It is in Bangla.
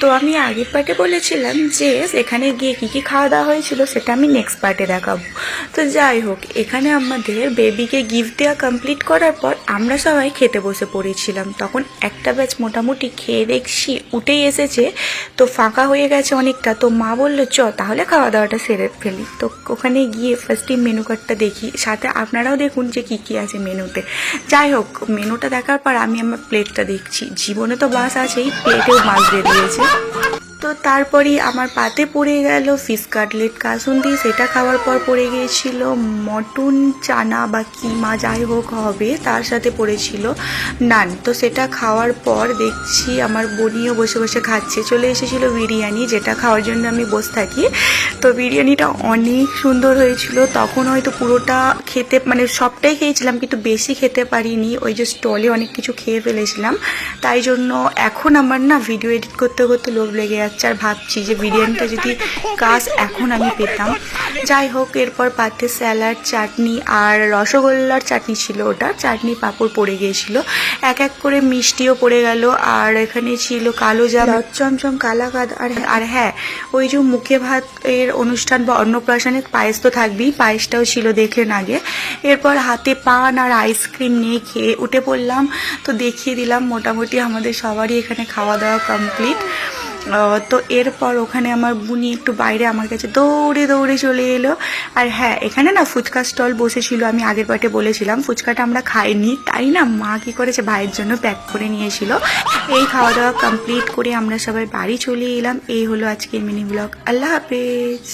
তো আমি আগের পার্টে বলেছিলাম যে এখানে গিয়ে কী কী খাওয়া দাওয়া হয়েছিল সেটা আমি নেক্সট পার্টে দেখাবো। তো যাই হোক, এখানে আমাদের বেবিকে গিফট দেওয়া কমপ্লিট করার পর আমরা সবাই খেতে বসে পড়েছিলাম। তখন একটা ব্যাচ মোটামুটি খেয়ে দেখছি উঠেই এসেছে, তো ফাঁকা হয়ে গেছে অনেকটা। তো মা বললো চ তাহলে খাওয়া দাওয়াটা সেরে ফেলি। তো ওখানে গিয়ে ফার্স্টে মেনু কার্ডটা দেখি, সাথে আপনারাও দেখুন যে কী কী আছে মেনুতে। যাই হোক, মেনুটা দেখার পর আমি আমার প্লেটটা দেখছি, জীবনে তো মাছ আছেই, প্লেটেও মাছ দিয়ে দিয়েছে। তো তারপরই আমার পাতে পড়ে গেল ফিশ কাটলেট কাসুন্দি। সেটা খাওয়ার পর পড়ে গিয়েছিল মটন চানা বা কিমা যাই হোক হবে, তার সাথে পড়েছিল নান। তো সেটা খাওয়ার পর দেখছি আমার বোনিও বসে বসে খাচ্ছে। চলে এসেছিলো বিরিয়ানি, যেটা খাওয়ার জন্য আমি বসে থাকি। তো বিরিয়ানিটা অনেক সুন্দর হয়েছিল। তখন হয়তো পুরোটা খেতে মানে সবটাই খেয়েছিলাম, কিন্তু বেশি খেতে পারিনি, ওই যে স্টলে অনেক কিছু খেয়ে ফেলেছিলাম। তাই জন্য এখন আমার না ভিডিও এডিট করতে করতে লোভ লেগে যাচ্ছে, আর ভাবছি যে বিরিয়ানিটা যদি কাজ এখন আমি পেতাম। যাই হোক, এরপর পাতে স্যালাড, চাটনি আর রসগোল্লার চাটনি ছিল, ওটা চাটনি পাঁপড় পড়ে গিয়েছিল, এক এক করে মিষ্টিও পড়ে গেল। আর এখানে ছিল কালো জাম, চমচম, কালাকাদ, আর হ্যাঁ, ওই যে মুখে ভাত এর অনুষ্ঠান বা অন্নপ্রাশনের পায়েস তো থাকবেই, পায়েসটাও ছিল দেখলেন আগে। এরপর হাতে পান আর আইসক্রিম নিয়ে খেয়ে উঠে পড়লাম। তো দেখিয়ে দিলাম মোটামুটি আমাদের সবারই এখানে খাওয়া দাওয়া কমপ্লিট। তো এরপর ওখানে আমার বুনি একটু বাইরে আমার কাছে দৌড়ে দৌড়ে চলে এলো। আর হ্যাঁ, এখানে না ফুচকা স্টল বসেছিল, আমি আগের পার্টে বলেছিলাম। ফুচকাটা আমরা খাইনি, তাই না মা কী করেছে ভাইয়ের জন্য প্যাক করে নিয়েছিল। এই খাওয়া দাওয়া কমপ্লিট করে আমরা সবাই বাড়ি চলে এলাম। এই হলো আজকের মিনি ব্লগ। আল্লাহ হাফেজ।